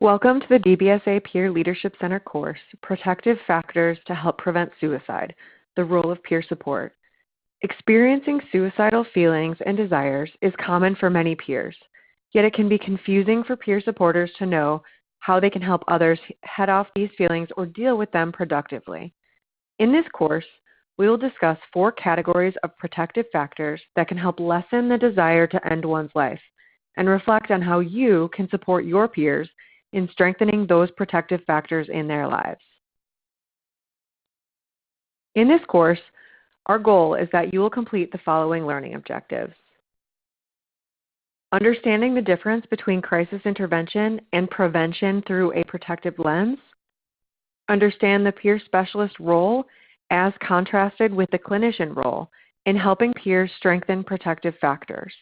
Welcome to the DBSA Peer Leadership Center course, Protective Factors to Help Prevent Suicide, the Role of Peer Support. Experiencing suicidal feelings and desires is common for many peers, yet it can be confusing for peer supporters to know how they can help others head off these feelings or deal with them productively. In this course, we will discuss 4 categories of protective factors that can help lessen the desire to end one's life, and reflect on how you can support your peers in strengthening those protective factors in their lives. In this course, our goal is that you will complete the following learning objectives: understanding the difference between crisis intervention and prevention through a protective lens, understand the peer specialist role as contrasted with the clinician role in helping peers strengthen protective factors,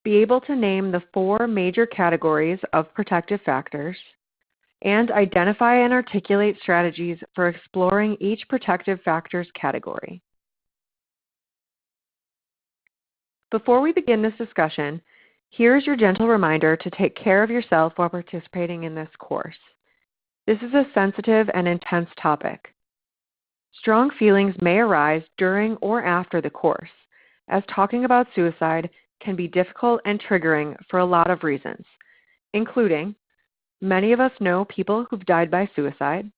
be able to name the 4 major categories of protective factors, and identify and articulate strategies for exploring each protective factors category. Before we begin this discussion, here is your gentle reminder to take care of yourself while participating in this course. This is a sensitive and intense topic. Strong feelings may arise during or after the course, as talking about suicide can be difficult and triggering for a lot of reasons, including many of us know people who've died by suicide.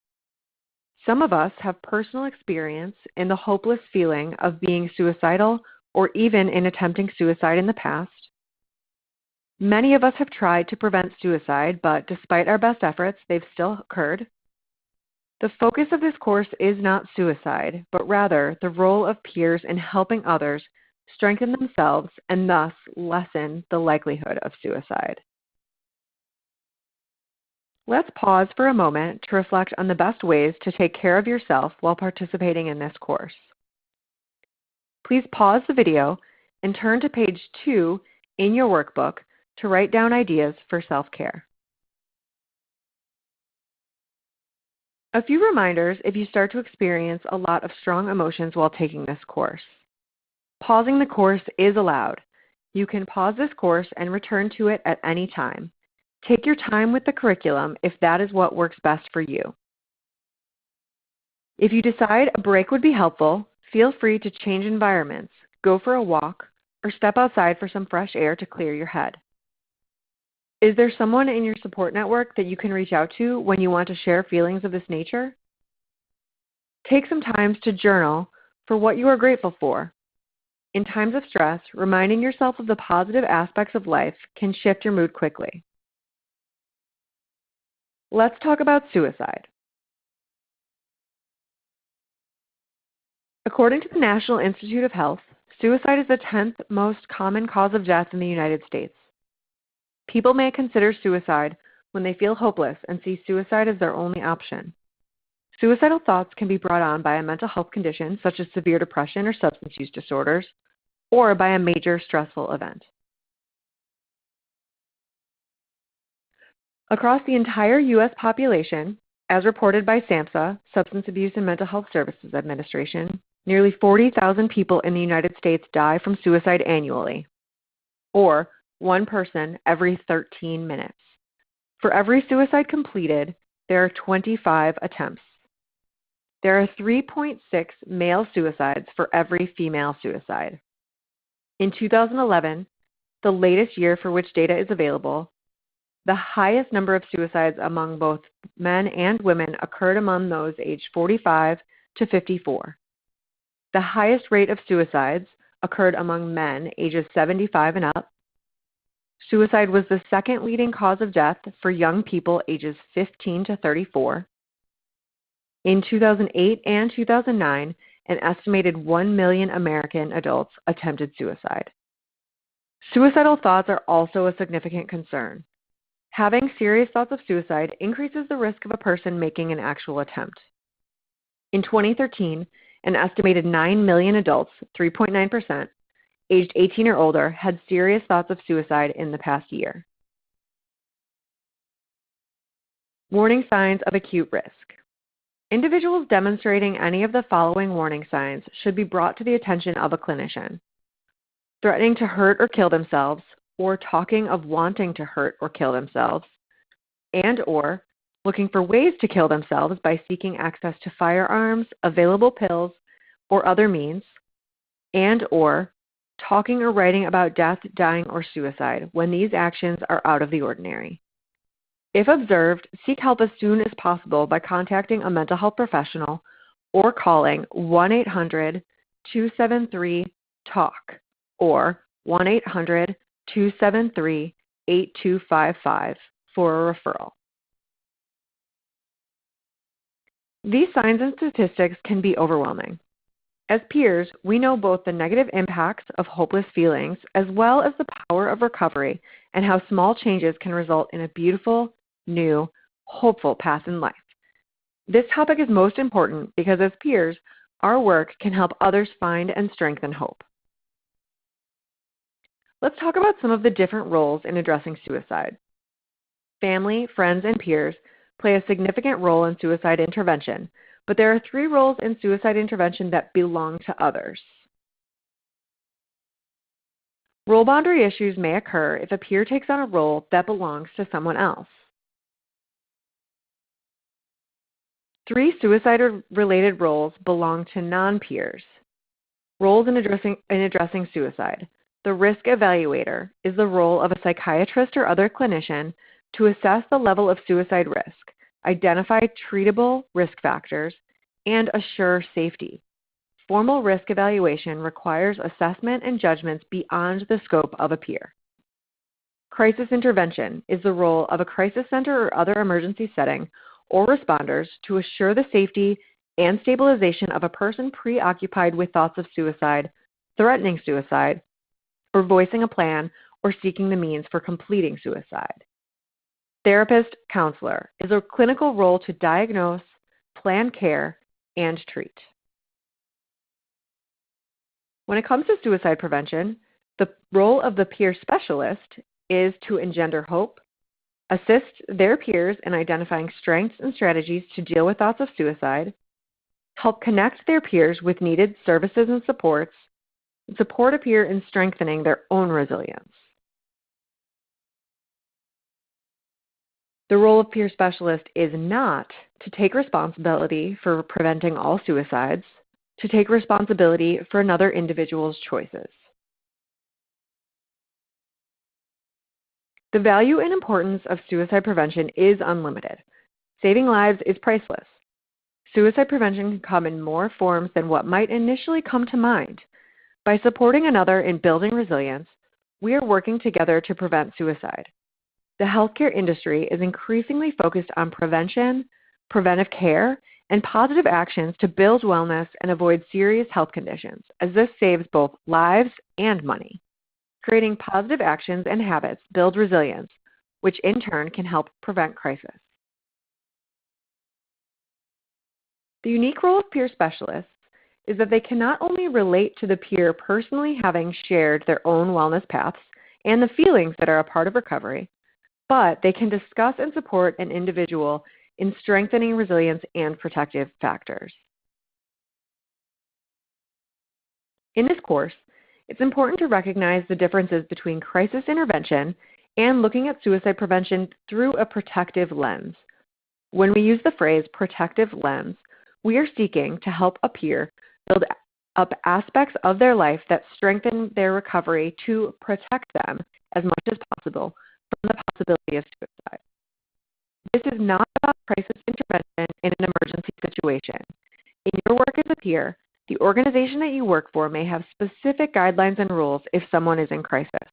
Some of us have personal experience in the hopeless feeling of being suicidal or even in attempting suicide in the past. Many of us have tried to prevent suicide, but despite our best efforts, they've still occurred. The focus of this course is not suicide, but rather the role of peers in helping others strengthen themselves and thus lessen the likelihood of suicide. Let's pause for a moment to reflect on the best ways to take care of yourself while participating in this course. Please pause the video and turn to page 2 in your workbook to write down ideas for self-care. A few reminders if you start to experience a lot of strong emotions while taking this course. Pausing the course is allowed. You can pause this course and return to it at any time. Take your time with the curriculum if that is what works best for you. If you decide a break would be helpful, feel free to change environments, go for a walk, or step outside for some fresh air to clear your head. Is there someone in your support network that you can reach out to when you want to share feelings of this nature? Take some time to journal for what you are grateful for. In times of stress, reminding yourself of the positive aspects of life can shift your mood quickly. Let's talk about suicide. According to the National Institute of Health, suicide is the 10th most common cause of death in the United States. People may consider suicide when they feel hopeless and see suicide as their only option. Suicidal thoughts can be brought on by a mental health condition such as severe depression or substance use disorders, or by a major stressful event. Across the entire U.S. population, as reported by SAMHSA, Substance Abuse and Mental Health Services Administration, nearly 40,000 people in the United States die from suicide annually, or 1 person every 13 minutes. For every suicide completed, there are 25 attempts. There are 3.6 male suicides for every female suicide. In 2011, the latest year for which data is available, the highest number of suicides among both men and women occurred among those aged 45 to 54. The highest rate of suicides occurred among men ages 75 and up. Suicide was the second leading cause of death for young people ages 15 to 34. In 2008 and 2009, an estimated 1 million American adults attempted suicide. Suicidal thoughts are also a significant concern. Having serious thoughts of suicide increases the risk of a person making an actual attempt. In 2013, an estimated 9 million adults, 3.9%, aged 18 or older, had serious thoughts of suicide in the past year. Warning signs of acute risk. Individuals demonstrating any of the following warning signs should be brought to the attention of a clinician: threatening to hurt or kill themselves, or talking of wanting to hurt or kill themselves, and/or looking for ways to kill themselves by seeking access to firearms, available pills, or other means, and/or talking or writing about death, dying, or suicide when these actions are out of the ordinary. If observed, seek help as soon as possible by contacting a mental health professional or calling 1-800-273-TALK or 1-800-273-8255 for a referral. These signs and statistics can be overwhelming. As peers, we know both the negative impacts of hopeless feelings as well as the power of recovery and how small changes can result in a beautiful, new, hopeful path in life. This topic is most important because as peers, our work can help others find and strengthen hope. Let's talk about some of the different roles in addressing suicide. Family, friends, and peers play a significant role in suicide intervention, but there are 3 roles in suicide intervention that belong to others. Role boundary issues may occur if a peer takes on a role that belongs to someone else. 3 suicide-related roles belong to non-peers. Roles in addressing suicide. The risk evaluator is the role of a psychiatrist or other clinician to assess the level of suicide risk, identify treatable risk factors, and assure safety. Formal risk evaluation requires assessment and judgments beyond the scope of a peer. Crisis intervention is the role of a crisis center or other emergency setting or responders to assure the safety and stabilization of a person preoccupied with thoughts of suicide, threatening suicide, or voicing a plan or seeking the means for completing suicide. Therapist counselor is a clinical role to diagnose, plan care, and treat. When it comes to suicide prevention, the role of the peer specialist is to engender hope, assist their peers in identifying strengths and strategies to deal with thoughts of suicide, help connect their peers with needed services and supports, and support a peer in strengthening their own resilience. The role of peer specialist is not to take responsibility for preventing all suicides, to take responsibility for another individual's choices. The value and importance of suicide prevention is unlimited. Saving lives is priceless. Suicide prevention can come in more forms than what might initially come to mind. By supporting another in building resilience, we are working together to prevent suicide. The healthcare industry is increasingly focused on prevention, preventive care, and positive actions to build wellness and avoid serious health conditions, as this saves both lives and money. Creating positive actions and habits build resilience, which in turn can help prevent crisis. The unique role of peer specialists is that they can not only relate to the peer personally having shared their own wellness paths and the feelings that are a part of recovery, but they can discuss and support an individual in strengthening resilience and protective factors. In this course, it's important to recognize the differences between crisis intervention and looking at suicide prevention through a protective lens. When we use the phrase protective lens, we are seeking to help a peer build up aspects of their life that strengthen their recovery to protect them as much as possible from the possibility of suicide. This is not about crisis intervention in an emergency situation. In your work as a peer, the organization that you work for may have specific guidelines and rules if someone is in crisis.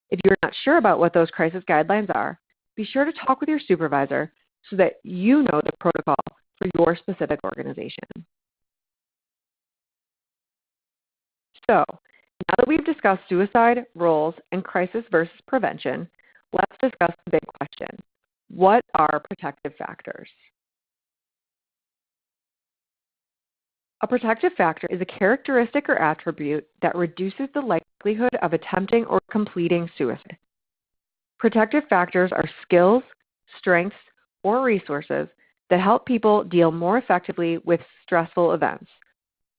If you're not sure about what those crisis guidelines are, be sure to talk with your supervisor so that you know the protocol for your specific organization. So, now that we've discussed suicide, roles, and crisis versus prevention, let's discuss the big question. What are protective factors? A protective factor is a characteristic or attribute that reduces the likelihood of attempting or completing suicide. Protective factors are skills, strengths, or resources that help people deal more effectively with stressful events.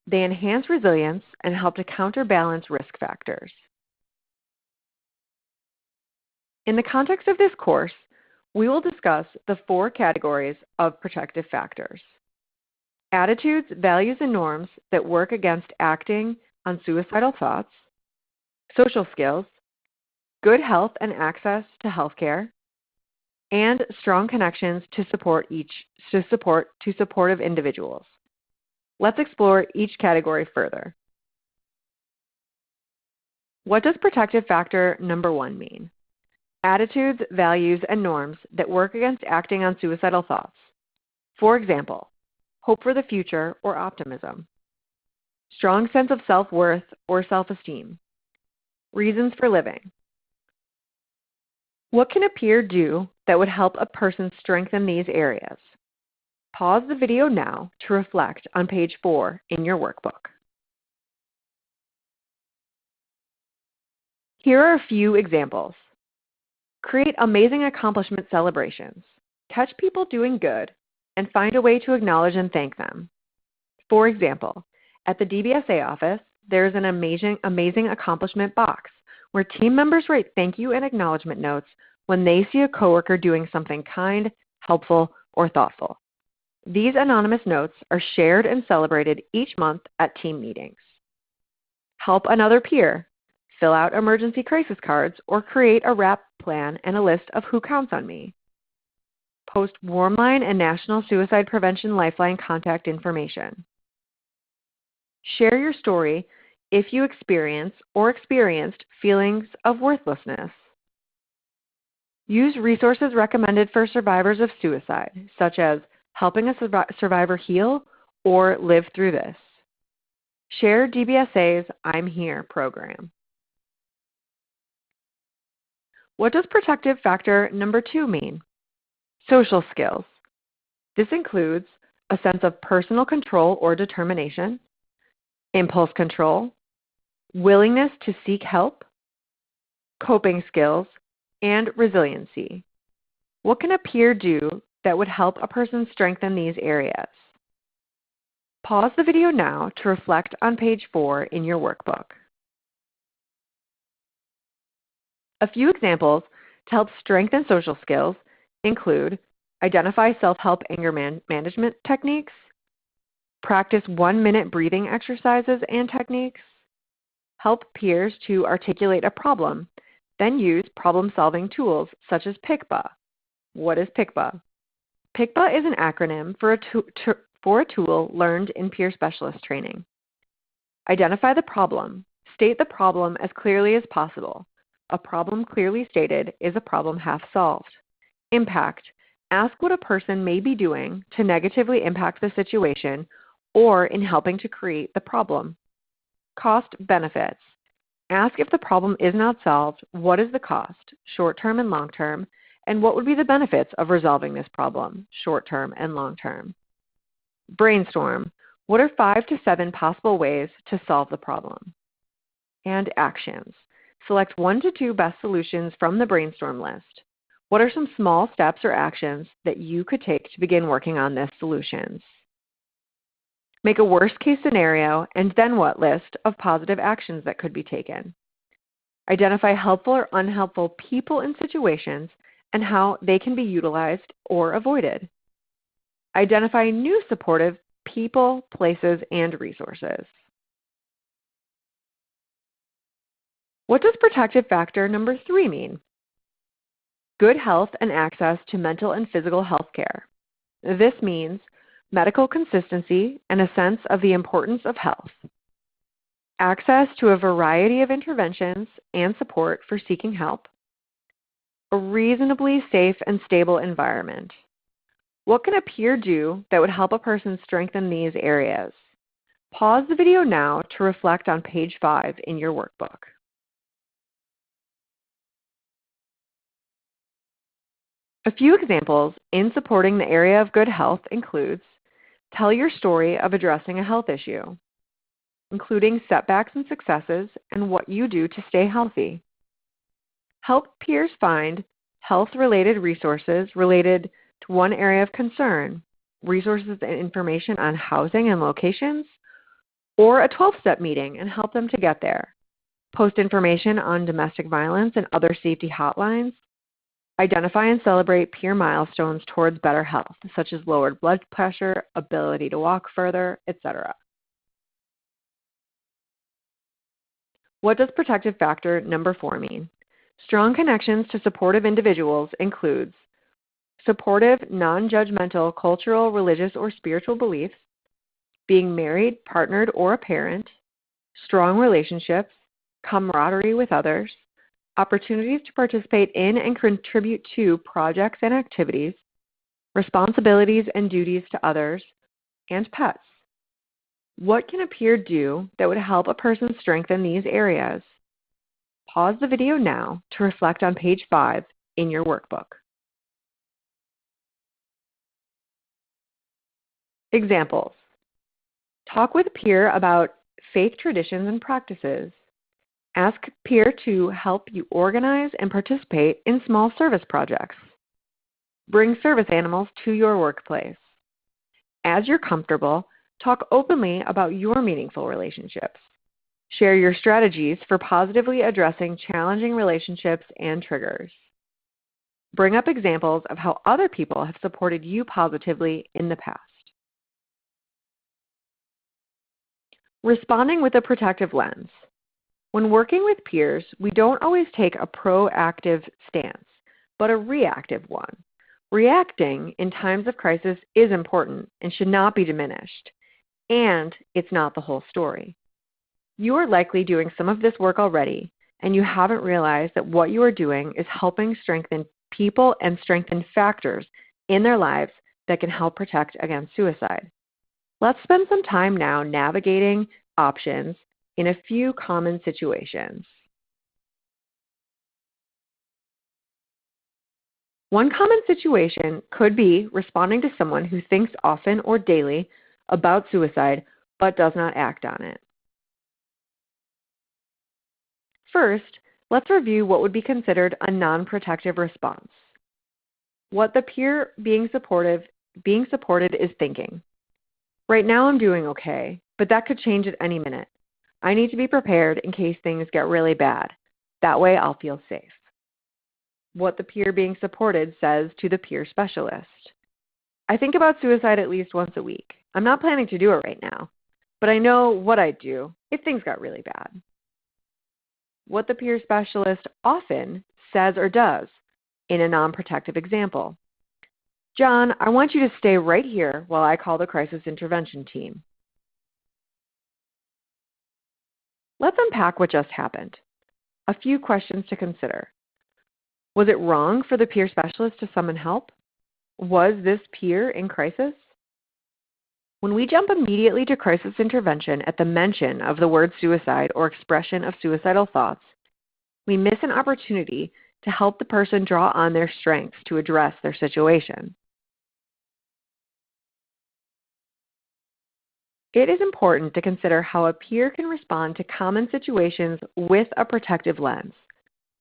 They enhance resilience and help to counterbalance risk factors. In the context of this course, We will discuss the 4 categories of protective factors: attitudes, values, and norms that work against acting on suicidal thoughts, social skills, good health and access to healthcare, and strong connections to supportive individuals. Let's explore each category further. What does protective factor number 1 mean? Attitudes, values, and norms that work against acting on suicidal thoughts. For example, hope for the future or optimism, strong sense of self-worth or self-esteem, reasons for living. What can a peer do that would help a person strengthen these areas? Pause the video now to reflect on page 4 in your workbook. Here are a few examples. Create amazing accomplishment celebrations. Catch people doing good and find a way to acknowledge and thank them. For example, at the DBSA office, there is an amazing accomplishment box where team members write thank you and acknowledgement notes when they see a coworker doing something kind, helpful, or thoughtful. These anonymous notes are shared and celebrated each month at team meetings. Help another peer. Fill out emergency crisis cards or create a RAP plan and a list of who counts on me. Post Warmline and National Suicide Prevention Lifeline contact information. Share your story if you experience or experienced feelings of worthlessness. Use resources recommended for survivors of suicide, such as Helping a Survivor Heal or Live Through This. Share DBSA's I'm Here program. What does protective factor number 2 mean? Social skills. This includes a sense of personal control or determination, impulse control, willingness to seek help, coping skills, and resiliency. What can a peer do that would help a person strengthen these areas? Pause the video now to reflect on page 4 in your workbook. A few examples to help strengthen social skills include identify self-help anger management techniques, practice 1-minute breathing exercises and techniques, help peers to articulate a problem, then use problem-solving tools such as PICBA. What is PICBA? PICBA is an acronym for a tool learned in peer specialist training. Identify the problem. State the problem as clearly as possible. A problem clearly stated is a problem half solved. Impact. Ask what a person may be doing to negatively impact the situation or in helping to create the problem. Cost benefits. Ask if the problem is not solved, what is the cost, short-term and long-term, and what would be the benefits of resolving this problem, short-term and long-term. Brainstorm. What are 5 to 7 possible ways to solve the problem? And actions. Select 1 to 2 best solutions from the brainstorm list. What are some small steps or actions that you could take to begin working on these solutions? Make a worst-case scenario and then what list of positive actions that could be taken. Identify helpful or unhelpful people and situations and how they can be utilized or avoided. Identify new supportive people, places, and resources. What does protective factor number 3 mean? Good health and access to mental and physical health care. This means medical consistency and a sense of the importance of health. Access to a variety of interventions and support for seeking help. A reasonably safe and stable environment. What can a peer do that would help a person strengthen these areas? Pause the video now to reflect on page 5 in your workbook. A few examples in supporting the area of good health includes tell your story of addressing a health issue, including setbacks and successes and what you do to stay healthy. Help peers find health-related resources related to one area of concern, resources and information on housing and locations, or a 12-step meeting and help them to get there. Post information on domestic violence and other safety hotlines. Identify and celebrate peer milestones towards better health, such as lowered blood pressure, ability to walk further, etc. What does protective factor number 4 mean? Strong connections to supportive individuals includes supportive, non-judgmental cultural, religious, or spiritual beliefs, being married, partnered, or a parent, strong relationships, camaraderie with others, opportunities to participate in and contribute to projects and activities, responsibilities and duties to others, and pets. What can a peer do that would help a person strengthen these areas? Pause the video now to reflect on page 5 in your workbook. Examples. Talk with a peer about faith traditions and practices. Ask peer to help you organize and participate in small service projects. Bring service animals to your workplace. As you're comfortable, talk openly about your meaningful relationships. Share your strategies for positively addressing challenging relationships and triggers. Bring up examples of how other people have supported you positively in the past. Responding with a protective lens. When working with peers, we don't always take a proactive stance, but a reactive one. Reacting in times of crisis is important and should not be diminished, and it's not the whole story. You are likely doing some of this work already, and you haven't realized that what you are doing is helping strengthen people and strengthen factors in their lives that can help protect against suicide. Let's spend some time now navigating options in a few common situations. One common situation could be responding to someone who thinks often or daily about suicide but does not act on it. First, let's review what would be considered a non-protective response. What the peer being supported is thinking. Right now I'm doing okay, but that could change at any minute. I need to be prepared in case things get really bad. That way I'll feel safe. What the peer being supported says to the peer specialist. I think about suicide at least once a week. I'm not planning to do it right now, but I know what I'd do if things got really bad. What the peer specialist often says or does in a non-protective example. John, I want you to stay right here while I call the crisis intervention team. Let's unpack what just happened. A few questions to consider. Was it wrong for the peer specialist to summon help? Was this peer in crisis? When we jump immediately to crisis intervention at the mention of the word suicide or expression of suicidal thoughts, we miss an opportunity to help the person draw on their strengths to address their situation. It is important to consider how a peer can respond to common situations with a protective lens.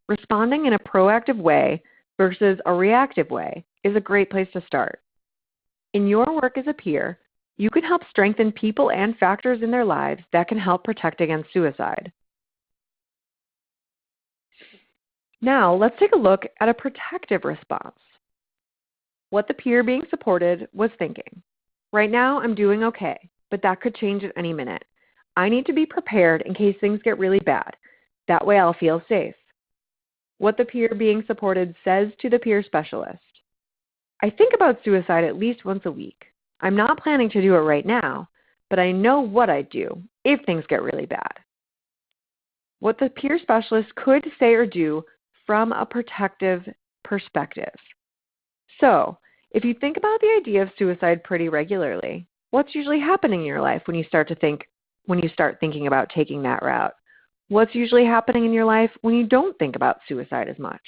Responding in a proactive way versus a reactive way is a great place to start. In your work as a peer, you can help strengthen people and factors in their lives that can help protect against suicide. Now, let's take a look at a protective response. What the peer being supported was thinking. Right now, I'm doing okay, but that could change at any minute. I need to be prepared in case things get really bad. That way I'll feel safe. What the peer being supported says to the peer specialist. I think about suicide at least once a week. I'm not planning to do it right now, but I know what I'd do if things get really bad. What the peer specialist could say or do from a protective perspective. So, if you think about the idea of suicide pretty regularly, what's usually happening in your life when you start thinking about taking that route? What's usually happening in your life when you don't think about suicide as much?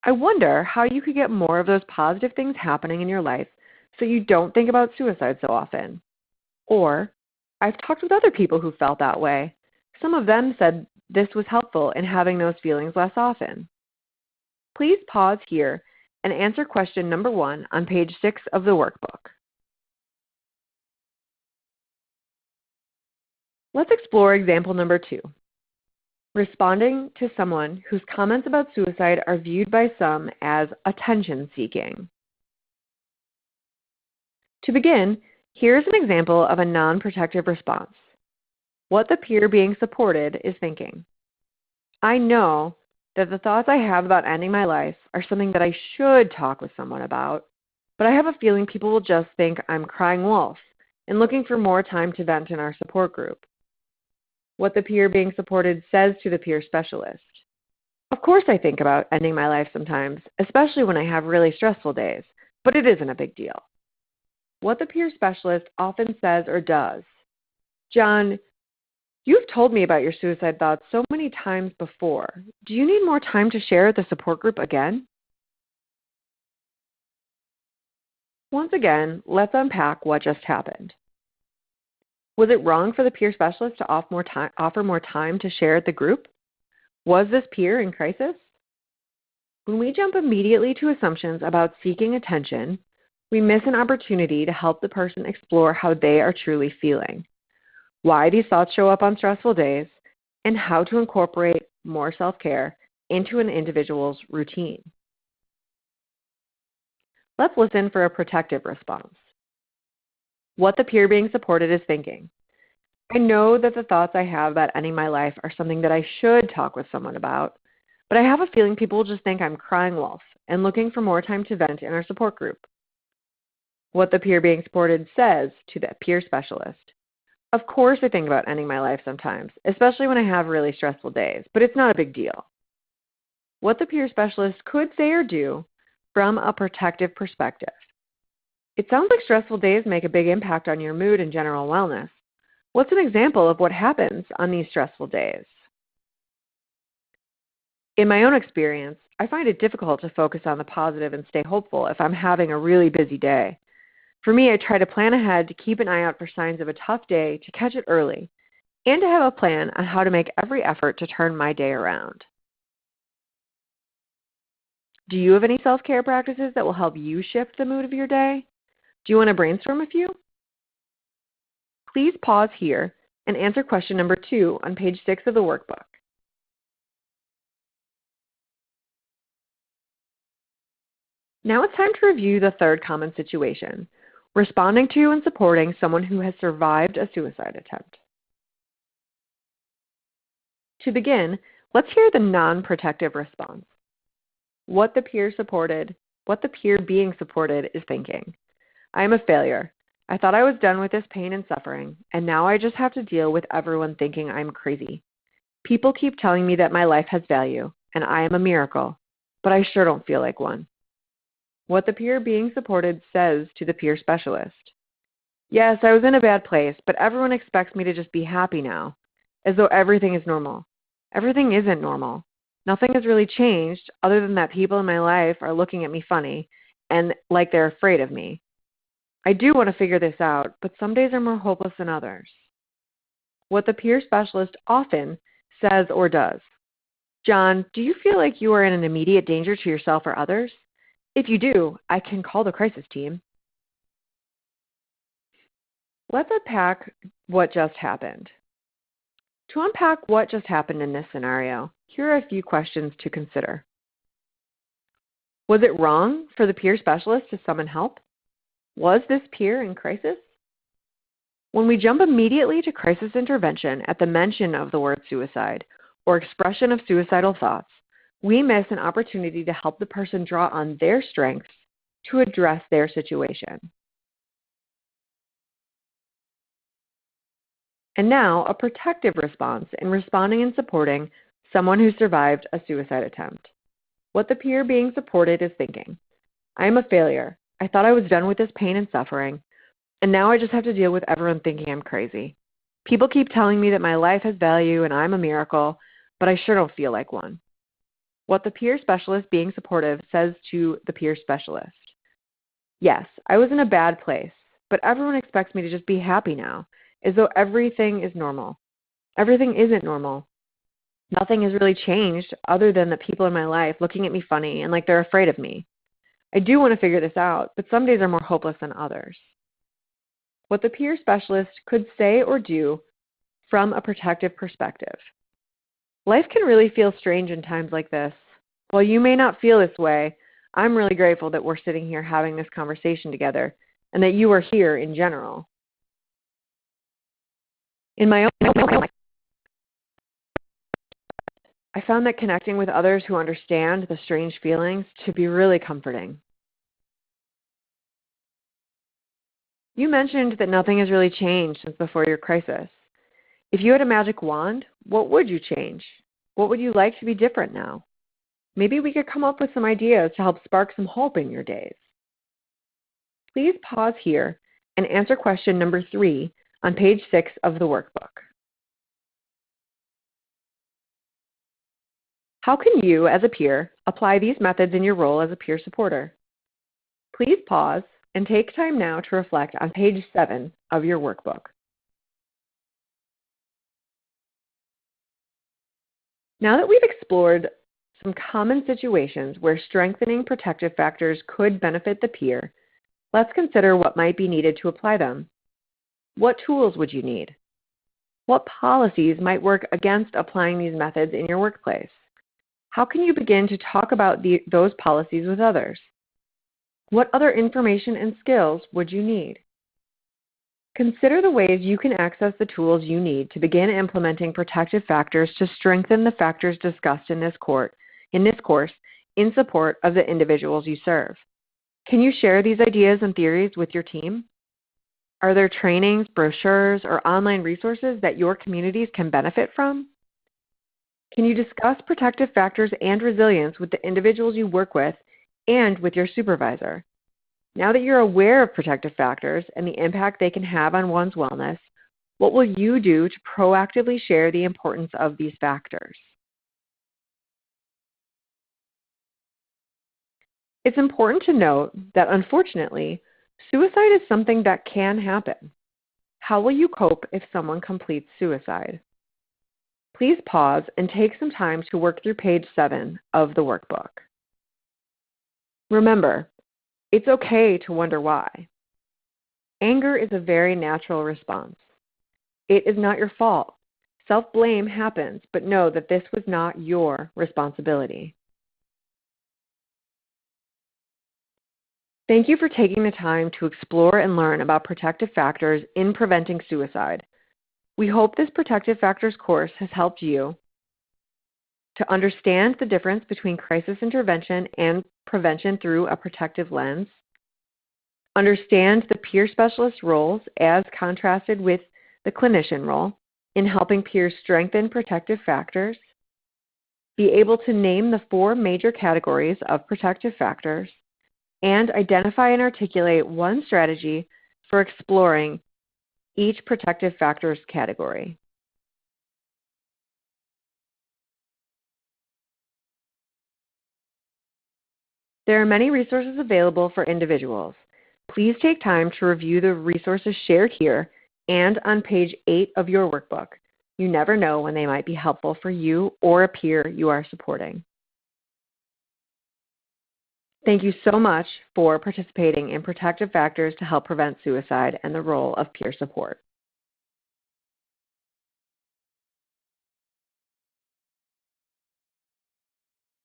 I wonder how you could get more of those positive things happening in your life so you don't think about suicide so often. Or, I've talked with other people who felt that way. Some of them said this was helpful in having those feelings less often. Please pause here and answer question number 1 on page 6 of the workbook. Let's explore example number 2. Responding to someone whose comments about suicide are viewed by some as attention-seeking. To begin, here's an example of a non-protective response. What the peer being supported is thinking. I know that the thoughts I have about ending my life are something that I should talk with someone about, but I have a feeling people will just think I'm crying wolf and looking for more time to vent in our support group. What the peer being supported says to the peer specialist. Of course I think about ending my life sometimes, especially when I have really stressful days, but it isn't a big deal. What the peer specialist often says or does. John, you've told me about your suicide thoughts so many times before. Do you need more time to share at the support group again? Once again, let's unpack what just happened. Was it wrong for the peer specialist to offer more time to share at the group? Was this peer in crisis? When we jump immediately to assumptions about seeking attention, we miss an opportunity to help the person explore how they are truly feeling, why these thoughts show up on stressful days, and how to incorporate more self-care into an individual's routine. Let's listen for a protective response. What the peer being supported is thinking. I know that the thoughts I have about ending my life are something that I should talk with someone about, but I have a feeling people will just think I'm crying wolf and looking for more time to vent in our support group. What the peer being supported says to the peer specialist. Of course I think about ending my life sometimes, especially when I have really stressful days, but it's not a big deal. What the peer specialist could say or do from a protective perspective. It sounds like stressful days make a big impact on your mood and general wellness. What's an example of what happens on these stressful days? In my own experience, I find it difficult to focus on the positive and stay hopeful if I'm having a really busy day. For me, I try to plan ahead to keep an eye out for signs of a tough day to catch it early, and to have a plan on how to make every effort to turn my day around. Do you have any self-care practices that will help you shift the mood of your day? Do you want to brainstorm a few? Please pause here and answer question number 2 on page 6 of the workbook. Now it's time to review the third common situation, responding to and supporting someone who has survived a suicide attempt. To begin, let's hear the non-protective response. What the peer being supported is thinking. I am a failure. I thought I was done with this pain and suffering, and now I just have to deal with everyone thinking I'm crazy. People keep telling me that my life has value, and I am a miracle, but I sure don't feel like one. What the peer being supported says to the peer specialist. Yes, I was in a bad place, but everyone expects me to just be happy now, as though everything is normal. Everything isn't normal. Nothing has really changed other than that people in my life are looking at me funny and like they're afraid of me. I do want to figure this out, but some days are more hopeless than others. What the peer specialist often says or does. John, do you feel like you are in an immediate danger to yourself or others? If you do, I can call the crisis team. Let's unpack what just happened. To unpack what just happened in this scenario, here are a few questions to consider. Was it wrong for the peer specialist to summon help? Was this peer in crisis? When we jump immediately to crisis intervention at the mention of the word suicide or expression of suicidal thoughts, we miss an opportunity to help the person draw on their strengths to address their situation. And now, a protective response in responding and supporting someone who survived a suicide attempt. What the peer being supported is thinking. I am a failure. I thought I was done with this pain and suffering, and now I just have to deal with everyone thinking I'm crazy. People keep telling me that my life has value and I'm a miracle, but I sure don't feel like one. What the peer specialist being supportive says to the peer specialist. Yes, I was in a bad place, but everyone expects me to just be happy now, as though everything is normal. Everything isn't normal. Nothing has really changed other than the people in my life looking at me funny and like they're afraid of me. I do want to figure this out, but some days are more hopeless than others. What the peer specialist could say or do from a protective perspective. Life can really feel strange in times like this. While you may not feel this way, I'm really grateful that we're sitting here having this conversation together and that you are here in general. In my own life, I found that connecting with others who understand the strange feelings to be really comforting. You mentioned that nothing has really changed since before your crisis. If you had a magic wand, what would you change? What would you like to be different now? Maybe we could come up with some ideas to help spark some hope in your days. Please pause here and answer question number 3 on page 6 of the workbook. How can you, as a peer, apply these methods in your role as a peer supporter? Please pause and take time now to reflect on page 7 of your workbook. Now that we've explored some common situations where strengthening protective factors could benefit the peer, let's consider what might be needed to apply them. What tools would you need? What policies might work against applying these methods in your workplace? How can you begin to talk about those policies with others? What other information and skills would you need? Consider the ways you can access the tools you need to begin implementing protective factors to strengthen the factors discussed in this course in support of the individuals you serve. Can you share these ideas and theories with your team? Are there trainings, brochures, or online resources that your communities can benefit from? Can you discuss protective factors and resilience with the individuals you work with and with your supervisor? Now that you're aware of protective factors and the impact they can have on one's wellness, what will you do to proactively share the importance of these factors? It's important to note that, unfortunately, suicide is something that can happen. How will you cope if someone completes suicide? Please pause and take some time to work through page 7 of the workbook. Remember, it's okay to wonder why. Anger is a very natural response. It is not your fault. Self-blame happens, but know that this was not your responsibility. Thank you for taking the time to explore and learn about protective factors in preventing suicide. We hope this Protective Factors course has helped you to understand the difference between crisis intervention and prevention through a protective lens, understand the peer specialist roles as contrasted with the clinician role in helping peers strengthen protective factors, be able to name the 4 major categories of protective factors, and identify and articulate one strategy for exploring each protective factors category. There are many resources available for individuals. Please take time to review the resources shared here and on page 8 of your workbook. You never know when they might be helpful for you or a peer you are supporting. Thank you so much for participating in Protective Factors to help prevent suicide and the role of peer support.